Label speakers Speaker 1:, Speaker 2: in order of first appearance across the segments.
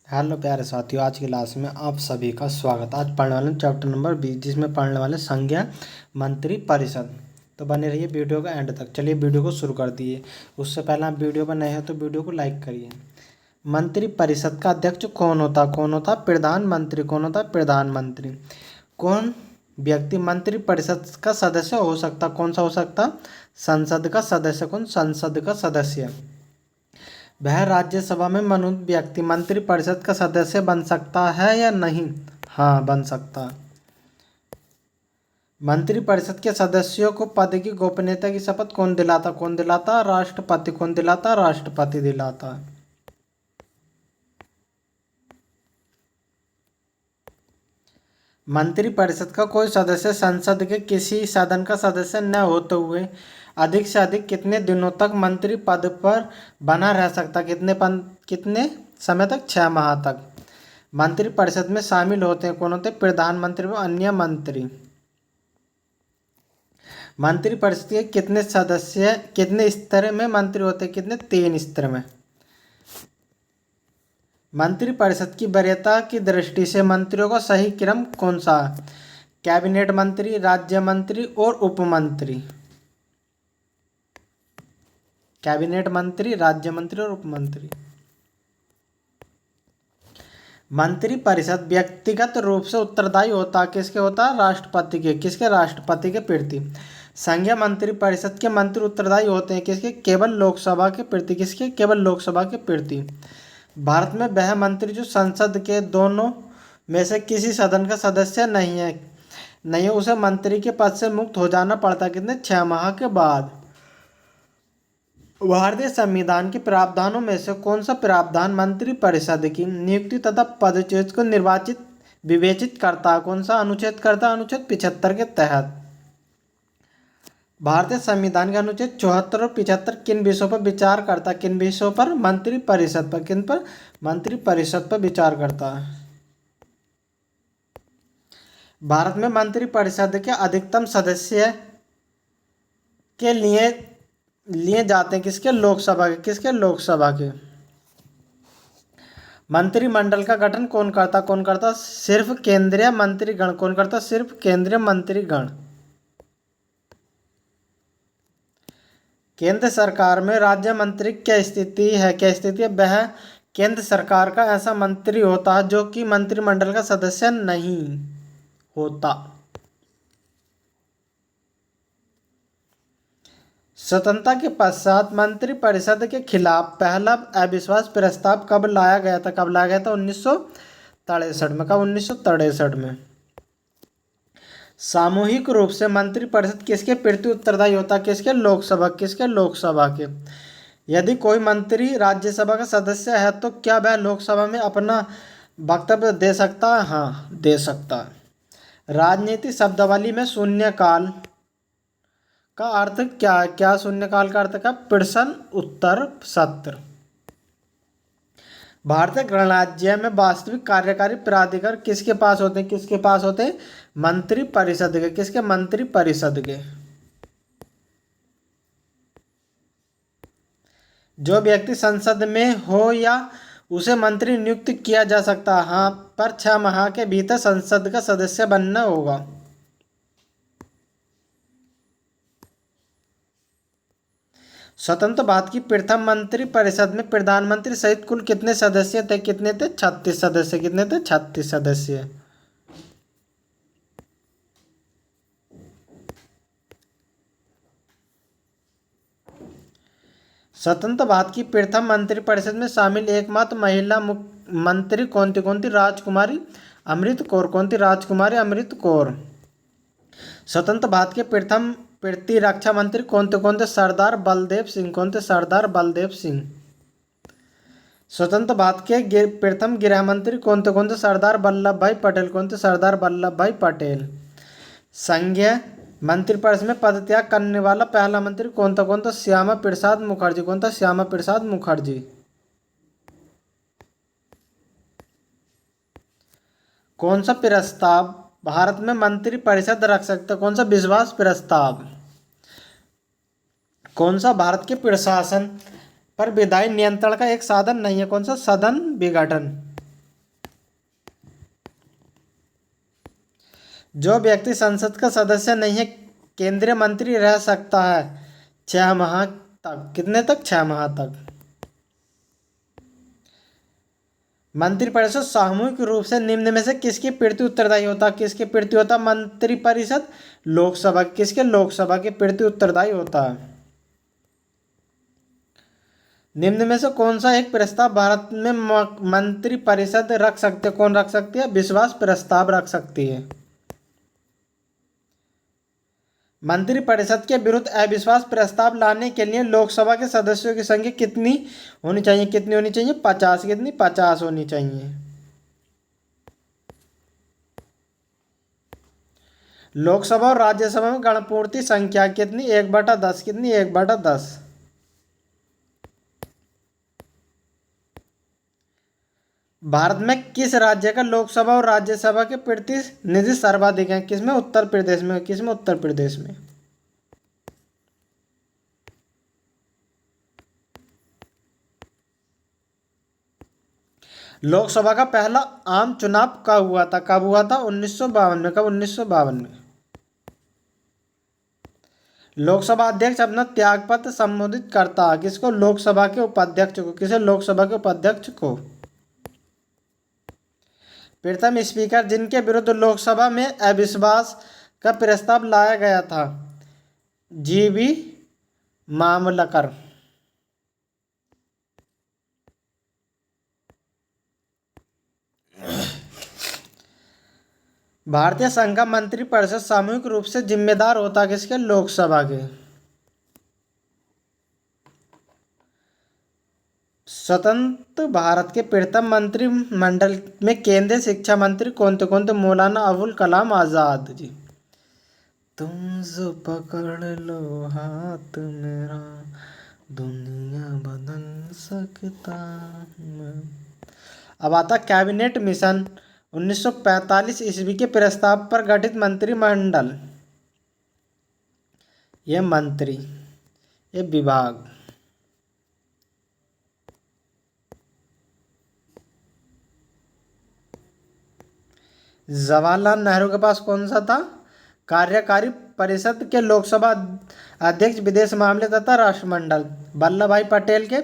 Speaker 1: Hello प्यारे साथियों, आज की क्लास में आप सभी का स्वागत। आज पढ़ने वाले चैप्टर नंबर 20, जिसमें पढ़ने वाले संज्ञा मंत्री परिषद। तो बने रहिए वीडियो का एंड तक। चलिए वीडियो को शुरू कर दिए। उससे पहले आप वीडियो पर नए हैं तो वीडियो को लाइक करिए। मंत्री परिषद का अध्यक्ष कौन होता? प्रधानमंत्री। कौन होता? प्रधानमंत्री। कौन व्यक्ति मंत्री परिषद का सदस्य हो सकता? कौन सा हो सकता? संसद का सदस्य। कौन? संसद का सदस्य। वह राज्यसभा में मनोनीत व्यक्ति मंत्रिपरिषद का सदस्य बन सकता है या नहीं? हाँ, बन सकता है। मंत्रिपरिषद के सदस्यों को पद की गोपनीयता की शपथ कौन दिलाता? कौन दिलाता? राष्ट्रपति। कौन दिलाता? राष्ट्रपति दिलाता है। मंत्रिपरिषद का कोई सदस्य संसद के किसी सदन का सदस्य न होते हुए अधिक से अधिक कितने दिनों तक मंत्री पद पर बना रह सकता? कितने समय तक? 6 माह तक। मंत्रिपरिषद में शामिल होते हैं कौन होते? प्रधानमंत्री व अन्य मंत्री। मंत्रिपरिषद के कितने सदस्य, कितने स्तर में मंत्री होते हैं? कितने? 3 स्तर में। मंत्रिपरिषद की वरीयता की दृष्टि से मंत्रियों का सही क्रम कौन सा है? कैबिनेट मंत्री, राज्य मंत्री और उपमंत्री। कैबिनेट मंत्री, राज्य मंत्री और उपमंत्री। मंत्रिपरिषद व्यक्तिगत रूप से उत्तरदायी होता? किसके होता? राष्ट्रपति के। किसके? राष्ट्रपति के प्रति। संघीय मंत्रिपरिषद के मंत्री उत्तरदायी होते हैं किसके? केवल लोकसभा के प्रति। किसके? केवल लोकसभा के प्रति। भारत में वह मंत्री जो संसद के दोनों में से किसी सदन का सदस्य नहीं है उसे मंत्री के पद से मुक्त हो जाना पड़ता। कितने? 6 माह के बाद। भारतीय संविधान के प्रावधानों में से कौन सा प्रावधान मंत्रिपरिषद की नियुक्ति तथा पदच्युत को विवेचित करता है? कौन सा अनुच्छेद करता? अनुच्छेद 75 के तहत। भारतीय संविधान के अनुच्छेद 74 और 75 किन विषयों पर विचार करता? किन विषयों पर? मंत्रिपरिषद पर। किन पर? मंत्रिपरिषद पर विचार करता है। भारत में मंत्रिपरिषद के अधिकतम सदस्य के लिए जाते हैं किसके? लोकसभा के। किसके? लोकसभा के। मंत्रिमंडल का गठन कौन करता? कौन करता? सिर्फ केंद्रीय मंत्रीगण। कौन करता? सिर्फ केंद्रीय मंत्रीगण। केंद्र सरकार में राज्य मंत्री क्या स्थिति है? क्या स्थिति है? वह केंद्र सरकार का ऐसा मंत्री होता है जो कि मंत्रिमंडल का सदस्य नहीं होता। स्वतंत्रता के पश्चात मंत्रिपरिषद के खिलाफ पहला अविश्वास प्रस्ताव कब लाया गया था? कब लाया गया था? 1963 में। कब? 1963 में। सामूहिक रूप से मंत्रिपरिषद किसके प्रति उत्तरदायी होता? किसके? लोकसभा। किसके? लोकसभा के। यदि कोई मंत्री राज्यसभा का सदस्य है तो क्या वह लोकसभा में अपना वक्तव्य दे सकता है? हाँ, दे सकता है। राजनीति शब्दावली में शून्यकाल का अर्थ क्या है? क्या शून्यकाल का अर्थ का? प्रश्न उत्तर सत्र। भारतीय गणराज्य में वास्तविक कार्यकारी प्राधिकार किसके पास होते हैं? किसके पास होते हैं? मंत्रिपरिषद के। किसके? मंत्रिपरिषद के। जो व्यक्ति संसद में हो या उसे मंत्री नियुक्त किया जा सकता है, हाँ, पर 6 माह के भीतर संसद का सदस्य बनना होगा। स्वतंत्र भारत की प्रथम मंत्रिपरिषद में प्रधानमंत्री सहित कुल कितने सदस्य थे? कितने थे? 36 सदस्य। कितने थे? 36 सदस्य। स्वतंत्र भारत की प्रथम मंत्रिपरिषद में शामिल एकमात्र महिला मंत्री कौन थी? कौन थी? राजकुमारी अमृत कौर। कौन थी? राजकुमारी अमृत कौर। स्वतंत्र भारत के प्रथम प्रतिरक्षा मंत्री कौन थे? कौन थे? सरदार बलदेव सिंह। कौन थे? सरदार बलदेव सिंह। स्वतंत्र भारत के प्रथम गृह मंत्री कौन थे? कौन थे? सरदार वल्लभ भाई पटेल। कौन थे? सरदार वल्लभ भाई पटेल। संघीय मंत्रिपरिषद में पदत्याग करने वाला पहला मंत्री कौन था? कौन था? श्यामा प्रसाद मुखर्जी। कौन था? श्यामा प्रसाद मुखर्जी। कौन सा प्रस्ताव भारत में मंत्रिपरिषद रख सकता? कौन सा? विश्वास प्रस्ताव। कौन सा भारत के प्रशासन पर विधायी नियंत्रण का एक साधन नहीं है? कौन सा? सदन विघटन। जो व्यक्ति संसद का सदस्य नहीं है केंद्रीय मंत्री रह सकता है 6 माह तक। कितने तक? 6 माह तक। मंत्रिपरिषद सामूहिक रूप से निम्न में से किसके प्रति उत्तरदायी होता है? किसके प्रति होता है मंत्रिपरिषद? लोकसभा। किसके? लोकसभा के प्रति उत्तरदायी होता है। निम्न में से कौन सा एक प्रस्ताव भारत में मंत्रिपरिषद रख सकते? कौन रख सकती है? विश्वास प्रस्ताव रख सकती है। मंत्रिपरिषद के विरुद्ध अविश्वास प्रस्ताव लाने के लिए लोकसभा के सदस्यों की संख्या कितनी होनी चाहिए? कितनी होनी चाहिए? 50। कितनी? 50 होनी चाहिए। लोकसभा और राज्यसभा में गणपूर्ति संख्या कितनी? 1/10। कितनी? 1/10। भारत में किस राज्य का लोकसभा और राज्यसभा के प्रतिनिधि सर्वाधिक हैं? किसमें? उत्तर प्रदेश में। किसमें? उत्तर प्रदेश में। लोकसभा का पहला आम चुनाव कब हुआ था? कब हुआ था? 1952 में। कब? 1952 में। लोकसभा अध्यक्ष अपना त्यागपत्र संबोधित करता है किसको? लोकसभा के उपाध्यक्ष को। किसे? लोकसभा के उपाध्यक्ष को। प्रथम स्पीकर जिनके विरुद्ध लोकसभा में अविश्वास का प्रस्ताव लाया गया था? जीवी मामलकर। भारतीय संघ का मंत्रिपरिषद सामूहिक रूप से जिम्मेदार होता है किसके? लोकसभा के। स्वतंत्र भारत के प्रथम मंत्रिमंडल में केंद्रीय शिक्षा मंत्री कौन थे? मौलाना अबुल कलाम आजाद जी। तुम जो पकड़ लो हाथ मेरा दुनिया बदल सकता मैं। अब आता कैबिनेट मिशन 1945 ईस्वी के प्रस्ताव पर गठित मंत्रिमंडल। ये मंत्री, ये विभाग। जवाहरलाल नेहरू के पास कौन सा था? कार्यकारी परिषद के लोकसभा अध्यक्ष, विदेश मामले तथा राष्ट्रमंडल। वल्लभ भाई पटेल के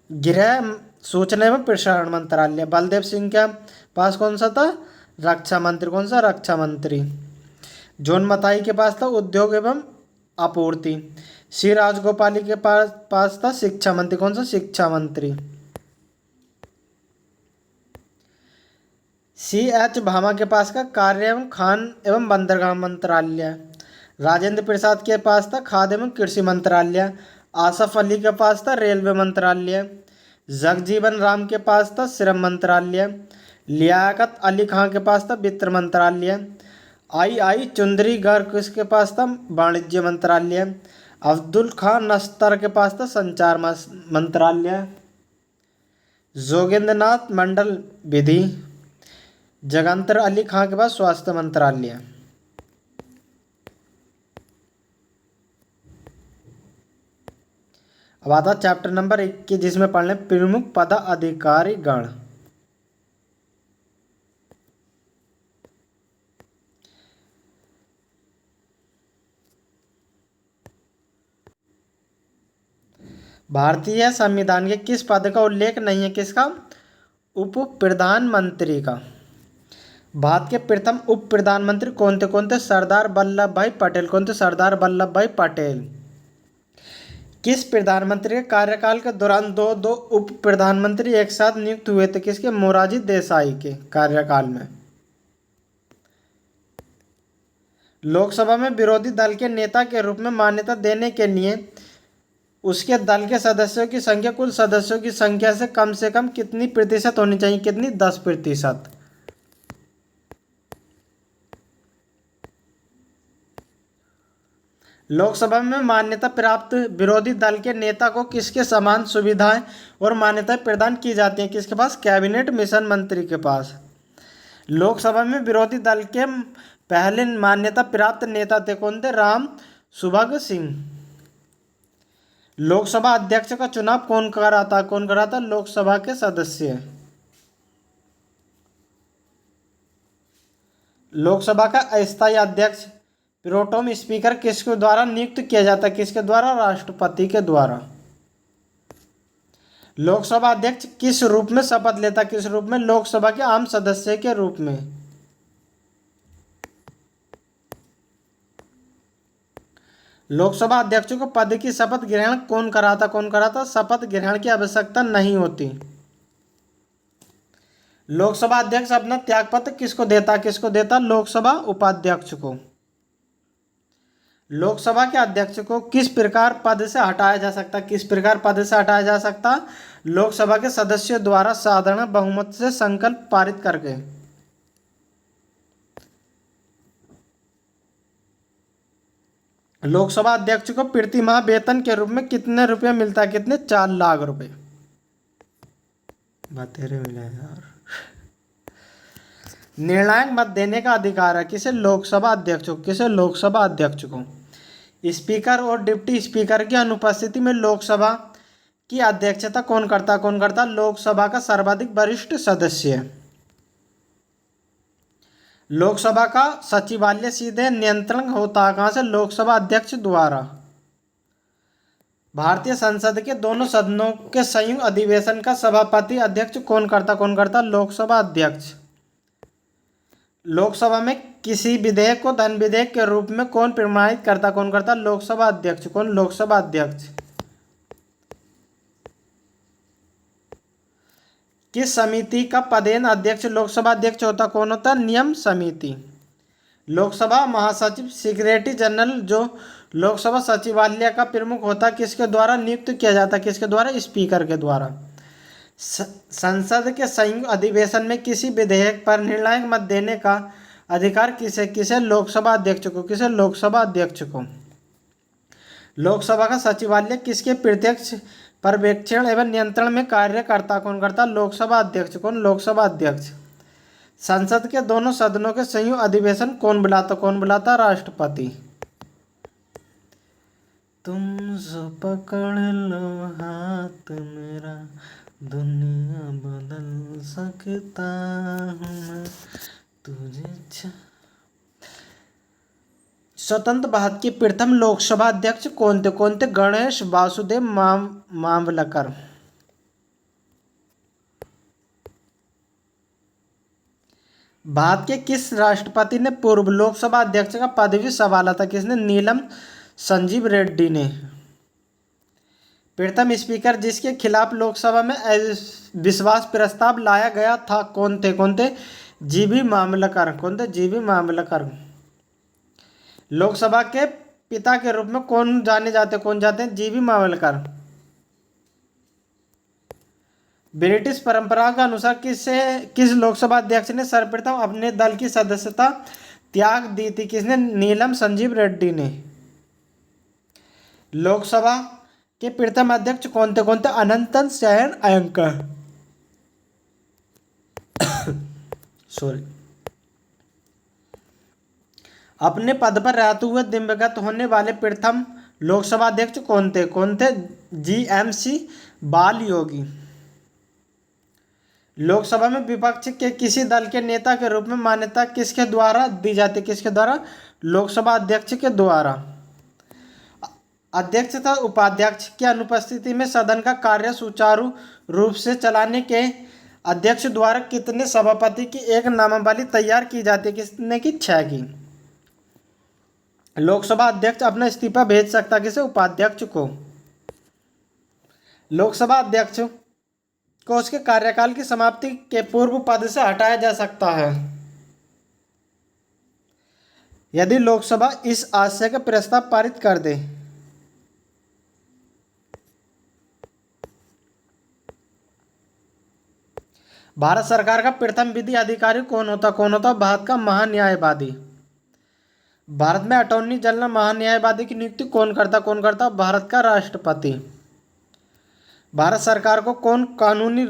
Speaker 1: गृह सूचना एवं प्रसारण मंत्रालय। बलदेव सिंह के पास कौन सा था? रक्षा मंत्री। कौन सा? रक्षा मंत्री। जॉन मथाई के पास था उद्योग एवं आपूर्ति। सी राजगोपाली के पास था शिक्षा मंत्री। कौन सा? शिक्षा मंत्री। C.H. भामा के पास का कार्य एवं खान एवं बंदरगाह मंत्रालय। राजेंद्र प्रसाद के पास था खाद्य एवं कृषि मंत्रालय। आसफ अली के पास था रेलवे मंत्रालय। जगजीवन राम के पास था श्रम मंत्रालय। लियाकत अली खां के पास था वित्त मंत्रालय। आई चुंदरी गर्ग किसके पास था? वाणिज्य मंत्रालय। अब्दुल खान नश्तर के पास था संचार मंत्रालय। जोगेंद्र नाथ मंडल विधि। जगंतर अली खां के पास स्वास्थ्य मंत्रालय। अब आता चैप्टर नंबर 21 जिसमें पढ़ लें प्रमुख पदाधिकारी गण। भारतीय संविधान के किस पद का उल्लेख नहीं है? किसका? उप प्रधानमंत्री का। भारत के प्रथम उप प्रधानमंत्री कौन थे? सरदार वल्लभ भाई पटेल। कौन थे? सरदार वल्लभ भाई पटेल। किस प्रधानमंत्री के कार्यकाल के दौरान दो उप प्रधानमंत्री एक साथ नियुक्त हुए थे? किसके? मोरारजी देसाई के कार्यकाल में। लोकसभा में विरोधी दल के नेता के रूप में मान्यता देने के लिए उसके दल के सदस्यों की संख्या कुल सदस्यों की संख्या से कम कितनी प्रतिशत होनी चाहिए? कितनी? 10%। लोकसभा में मान्यता प्राप्त विरोधी दल के नेता को किसके समान सुविधाएं और मान्यताएं प्रदान की जाती हैं? किसके पास? कैबिनेट मिशन मंत्री के पास। लोकसभा में विरोधी दल के पहले मान्यता प्राप्त नेता थे कौन थे? राम सुभग सिंह। लोकसभा अध्यक्ष का चुनाव कौन कराता? कौन कराता? लोकसभा के सदस्य। लोकसभा का अस्थायी अध्यक्ष प्रोटेम स्पीकर किसके द्वारा नियुक्त किया जाता है? किसके द्वारा? राष्ट्रपति के द्वारा। लोकसभा अध्यक्ष किस रूप में शपथ लेता? किस रूप में? लोकसभा के आम सदस्य के रूप में। लोकसभा अध्यक्ष को पद की शपथ ग्रहण कौन कराता? कौन कराता? शपथ ग्रहण की आवश्यकता नहीं होती। लोकसभा अध्यक्ष अपना त्यागपत्र किसको देता? किसको देता? लोकसभा उपाध्यक्ष को। लोकसभा के अध्यक्ष को किस प्रकार पद से हटाया जा सकता? किस प्रकार पद से हटाया जा सकता? लोकसभा के सदस्यों द्वारा साधारण बहुमत से संकल्प पारित करके। लोकसभा अध्यक्ष को प्रति माह वेतन के रूप में कितने रुपए मिलता है? कितने? 4 लाख रुपए। बतेरे मिले यार। निर्णायक मत देने का अधिकार है किसे? लोकसभा अध्यक्ष को। किसे? लोकसभा अध्यक्ष को। स्पीकर और डिप्टी स्पीकर की अनुपस्थिति में लोकसभा की अध्यक्षता कौन करता? कौन करता? लोकसभा का सर्वाधिक वरिष्ठ सदस्य। लोकसभा का सचिवालय सीधे नियंत्रण होता है कहाँ से? लोकसभा अध्यक्ष द्वारा। भारतीय संसद के दोनों सदनों के संयुक्त अधिवेशन का सभापति अध्यक्ष कौन करता? कौन करता? लोकसभा अध्यक्ष। लोकसभा में किसी विधेयक को धन विधेयक के रूप में कौन प्रमाणित करता? कौन करता? लोकसभा अध्यक्ष। कौन? लोकसभा अध्यक्ष। किस समिति का पदेन अध्यक्ष लोकसभा अध्यक्ष होता? कौन होता? नियम समिति। लोकसभा महासचिव सेक्रेटरी जनरल जो लोकसभा सचिवालय का प्रमुख होता किसके द्वारा नियुक्त किया जाता? किसके द्वारा? स्पीकर के द्वारा। संसद के संयुक्त अधिवेशन में किसी विधेयक पर निर्णायक मत देने का अधिकार किसे? किसे? लोकसभा अध्यक्ष को। किसे? लोकसभा अध्यक्ष को। लोकसभा का सचिवालय किसके प्रत्यक्ष पर्यवेक्षण एवं नियंत्रण में कार्य करता? कौन करता? लोकसभा अध्यक्ष। कौन? लोकसभा अध्यक्ष। संसद के दोनों सदनों के संयुक्त अधिवेशन कौन बुलाता? कौन बुलाता? राष्ट्रपति। तुम जो पकड़ लो हाथ मेरा दुनिया बदल सकता हूँ मैं तुझे। स्वतंत्र भारत के प्रथम लोकसभा अध्यक्ष कौन थे? कौन थे? गणेश वासुदेव मावलकर। भारत के किस राष्ट्रपति ने पूर्व लोकसभा अध्यक्ष का पदवी संभाला था? किसने? नीलम संजीव रेड्डी ने। प्रथम स्पीकर जिसके खिलाफ लोकसभा में विश्वास प्रस्ताव लाया गया था कौन थे? कौन थे? जीबी मावलकर। कौन थे? जीबी मावलकर। लोकसभा के पिता के रूप में कौन जाने जाते? कौन जाते हैं? जीबी मावलकर। ब्रिटिश परंपरा के अनुसार किस लोकसभा अध्यक्ष ने सर्वप्रथम अपने दल की सदस्यता त्याग दी थी? किसने? नीलम संजीव रेड्डी ने। लोकसभा के प्रथम अध्यक्ष कौन थे? कौन थे? अनंतन शयन अयंकर। सॉरी। अपने पद पर रहते हुए दिवंगत होने वाले प्रथम लोकसभा अध्यक्ष कौन थे? कौन थे? GMC बाल योगी। लोकसभा में विपक्ष के किसी दल के नेता के रूप में मान्यता किसके द्वारा दी जाती? किसके द्वारा? लोकसभा अध्यक्ष के द्वारा। अध्यक्ष तथा उपाध्यक्ष की अनुपस्थिति में सदन का कार्य सुचारू रूप से चलाने के अध्यक्ष द्वारा कितने सभापति की एक नामावली तैयार की जाती है? कितने की? 6 की। लोकसभा अध्यक्ष अपना इस्तीफा भेज सकता किसे? उपाध्यक्ष को। लोकसभा अध्यक्ष को उसके कार्यकाल की समाप्ति के पूर्व पद से हटाया जा सकता है यदि लोकसभा इस आशय का प्रस्ताव पारित कर दे। भारत सरकार का प्रथम विधि अधिकारी कौन होता? कौन होता? भारत का महान्यायवादी। भारत में अटॉर्नी जनरल महान्यायवादी की नियुक्ति कौन करता? कौन करता? भारत का राष्ट्रपति। भारत सरकार को कानूनी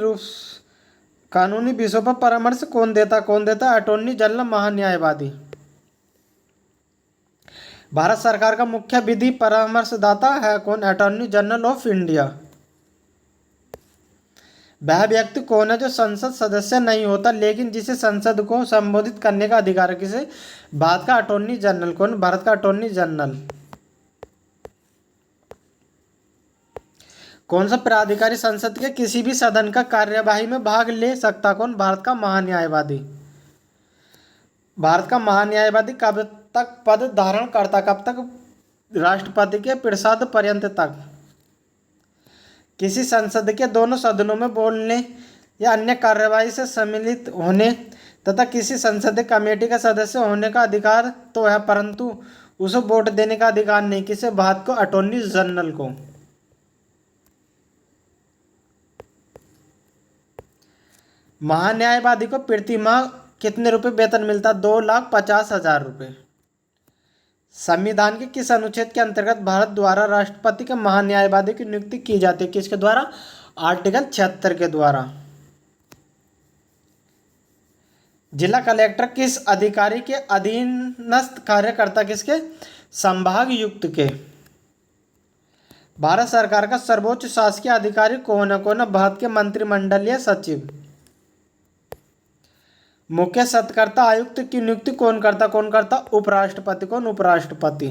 Speaker 1: विषयों पर परामर्श कौन देता? कौन देता? Attorney general महान्यायवादी। भारत सरकार का मुख्य विधि परामर्शदाता है कौन? Attorney general of India. वह व्यक्ति कौन है जो संसद सदस्य नहीं होता लेकिन जिसे संसद को संबोधित करने का अधिकार है? किसे? भारत का अटॉर्नी जनरल। कौन? भारत का अटॉर्नी जनरल। कौन सा प्राधिकारी संसद के किसी भी सदन का कार्यवाही में भाग ले सकता? कौन? भारत का महान्यायवादी। भारत का महान्यायवादी कब तक पद धारण करता? कब तक? राष्ट्रपति के प्रसाद पर्यंत तक। किसी संसद के दोनों सदनों में बोलने या अन्य कार्यवाही से सम्मिलित होने तथा किसी संसदीय कमेटी का सदस्य होने का अधिकार तो है परंतु उसे वोट देने का अधिकार नहीं। किसे? भारत को अटॉर्नी जनरल को। महान्यायवादी को प्रति माह कितने रुपए वेतन मिलता? 2,50,000 रुपये। संविधान के किस अनुच्छेद के अंतर्गत भारत द्वारा राष्ट्रपति के महान्यायवादी की नियुक्ति की जाती है? किसके द्वारा? आर्टिकल 76 के द्वारा। जिला कलेक्टर किस अधिकारी के अधीनस्थ कार्य करता? किसके? संभागायुक्त के। भारत सरकार का सर्वोच्च शासकीय अधिकारी कौन है? कौन है? भारत के मंत्रिमंडलीय सचिव। मुख्य सत्कर्ता आयुक्त की नियुक्ति कौन करता? कौन करता? उपराष्ट्रपति। कौन? उपराष्ट्रपति।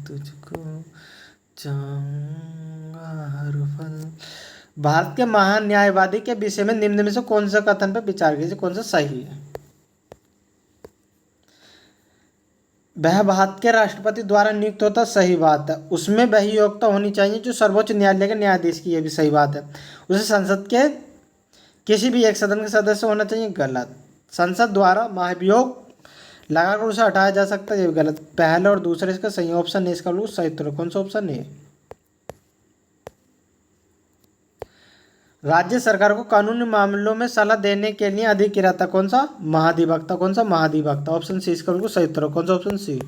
Speaker 1: तुझको चाहूंगा हर पल। भारत के महान्यायवादी के विषय में निम्न में से कौन सा कथन पर विचार कीजिए? कौन सा सही है? वह भारत के राष्ट्रपति द्वारा नियुक्त होता। सही बात है। उसमें वही योग्यता होनी चाहिए जो सर्वोच्च न्यायालय के न्यायाधीश की। यह भी सही बात है। उसे संसद के किसी भी एक सदन के सदस्य होना चाहिए। गलत। संसद द्वारा महाभियोग लगाकर उसे हटाया जा सकता है। ये भी गलत। पहले और दूसरे इसका सही ऑप्शन है। इसका बिल्कुल सही उत्तर कौन सा ऑप्शन है? राज्य सरकार को कानूनी मामलों में सलाह देने के लिए अधिकृत कौन सा? महाधिवक्ता। कौन सा? महाधिवक्ता। ऑप्शन सी इसका बिल्कुल सही उत्तर कौन सा? Option C.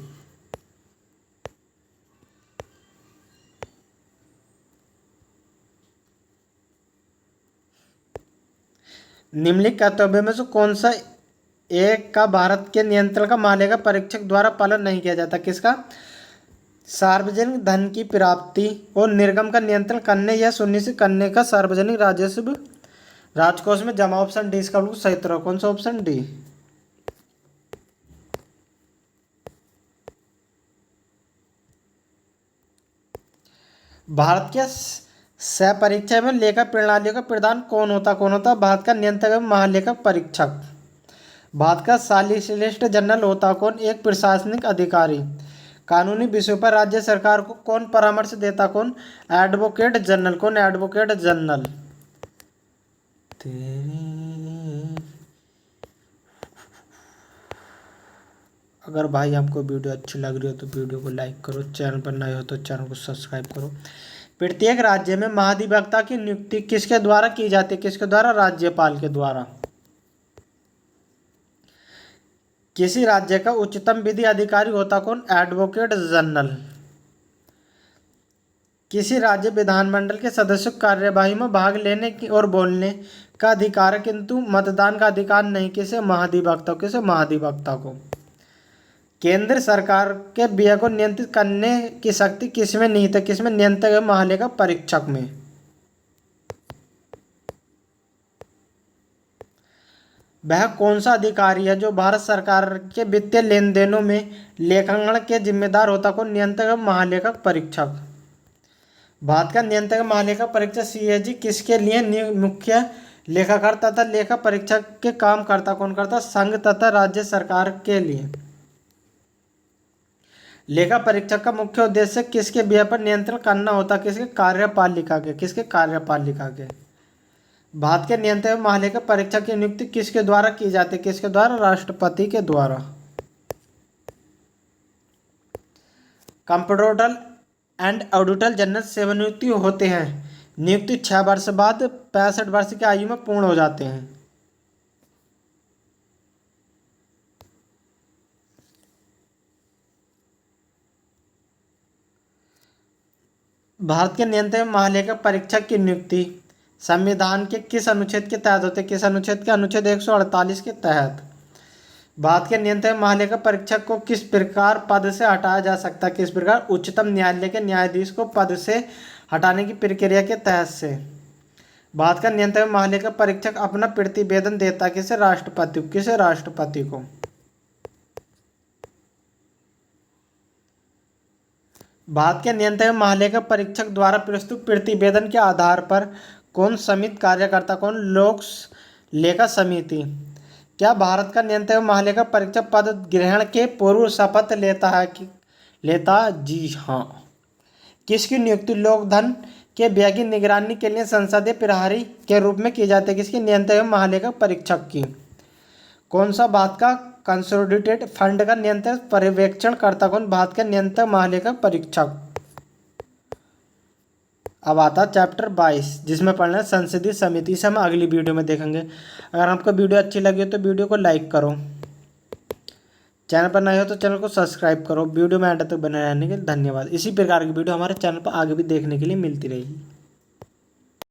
Speaker 1: निम्नलिखित कर्तव्य में से कौन सा एक का भारत के नियंत्रण का मालेगा परीक्षक द्वारा पालन नहीं किया जाता? किसका? सार्वजनिक धन की प्राप्ति और निर्गम का नियंत्रण करने या सुनिश्चित करने का सार्वजनिक राजस्व राजकोष में जमा। ऑप्शन डी इसका बिल्कुल सही उत्तर कौन सा? Option D. भारत के सहपरीक्षा में लेखा प्रणालियों का प्रदान कौन होता? कौन होता? भारत का नियंत्रक एवं महालेखक परीक्षक। भारत का सॉलिसिटर जनरल होता कौन? एक प्रशासनिक अधिकारी। कानूनी विषयों पर राज्य सरकार को कौन परामर्श देता? कौन? Advocate general. कौन? Advocate general. अगर भाई आपको वीडियो अच्छी लग रही हो तो वीडियो को लाइक करो, चैनल पर नए हो तो चैनल को सब्सक्राइब करो। प्रत्येक राज्य में महाधिवक्ता की नियुक्ति किसके द्वारा की जाती है? किसके द्वारा? राज्यपाल के द्वारा। किसी राज्य का उच्चतम विधि अधिकारी होता कौन? Advocate general. किसी राज्य विधानमंडल के सदस्यों को कार्यवाही में भाग लेने की और बोलने का अधिकार है किंतु मतदान का अधिकार नहीं। किसे? महाधिवक्ता। किसे? महाधिवक्ता को। केंद्र सरकार के व्यय को नियंत्रित करने की शक्ति किसमें निहित है? किसमें? नियंत्रक एवं महालेखा परीक्षक में। वह कौन सा अधिकारी है जो भारत सरकार के वित्तीय लेन देनों में लेखांकन के जिम्मेदार होता? कौन? नियंत्रक एवं महालेखक परीक्षक। भारत का नियंत्रक एवं महालेखा परीक्षक CAG किसके लिए मुख्य लेखाकार तथा लेखा परीक्षक के काम करता? कौन करता? संघ तथा राज्य सरकार के लिए। लेखा परीक्षक का मुख्य उद्देश्य किसके व्यय पर नियंत्रण करना होता? किसके? कार्यपालिका के। किसके? कार्यपालिका के। भारत के नियंत्रक एवं महालेखा परीक्षक की नियुक्ति किसके द्वारा की जाती है? किसके द्वारा? राष्ट्रपति के द्वारा। कंप्ट्रोलर एंड ऑडिटर जनरल सेवानिवृत्त होते हैं। नियुक्ति 6 वर्ष बाद 65 वर्ष की आयु में पूर्ण हो जाते हैं। भारत के नियंत्रक एवं महालेखा परीक्षक की नियुक्ति संविधान के किस अनुच्छेद के तहत होते? किस अनुच्छेद के? अनुच्छेद 148 के तहत। भारत के नियंत्रक महालेखा परीक्षक को किस प्रकार पद से हटाया जा सकता है? किस प्रकार? उच्चतम न्यायालय के न्यायाधीश को पद से हटाने की प्रक्रिया के तहत से। भारत का नियंत्रक महालेखा परीक्षक अपना प्रतिवेदन देता है किसे? राष्ट्रपति को। किसे? राष्ट्रपति को। भारत के नियंत्रक महालेखा परीक्षक द्वारा प्रस्तुत प्रतिवेदन के आधार पर कौन समिति कार्य करता? कौन? लोक लेखा समिति। क्या भारत का नियंत्रक महालेखा परीक्षक पद ग्रहण के पूर्व शपथ लेता है लेता? जी हाँ। किसकी नियुक्ति लोकधन के व्यय की निगरानी के लिए संसदीय प्रहरी के रूप में की जाती है? किसकी? नियंत्रक महालेखा परीक्षक की। कौन सा भारत का कंसोलिडेटेड फंड का नियंत्रण पर्यवेक्षण करता? कौन? भारत का नियंत्रक महालेखा परीक्षक। अब आता चैप्टर 22 जिसमें पढ़ना है संसदीय समिति। से हम अगली वीडियो में देखेंगे। अगर आपको वीडियो अच्छी लगी हो तो वीडियो को लाइक करो, चैनल पर नए हो तो चैनल को सब्सक्राइब करो। वीडियो में एंड तक बने रहने के लिए धन्यवाद। इसी प्रकार की वीडियो हमारे चैनल पर आगे भी देखने के लिए मिलती रहेगी।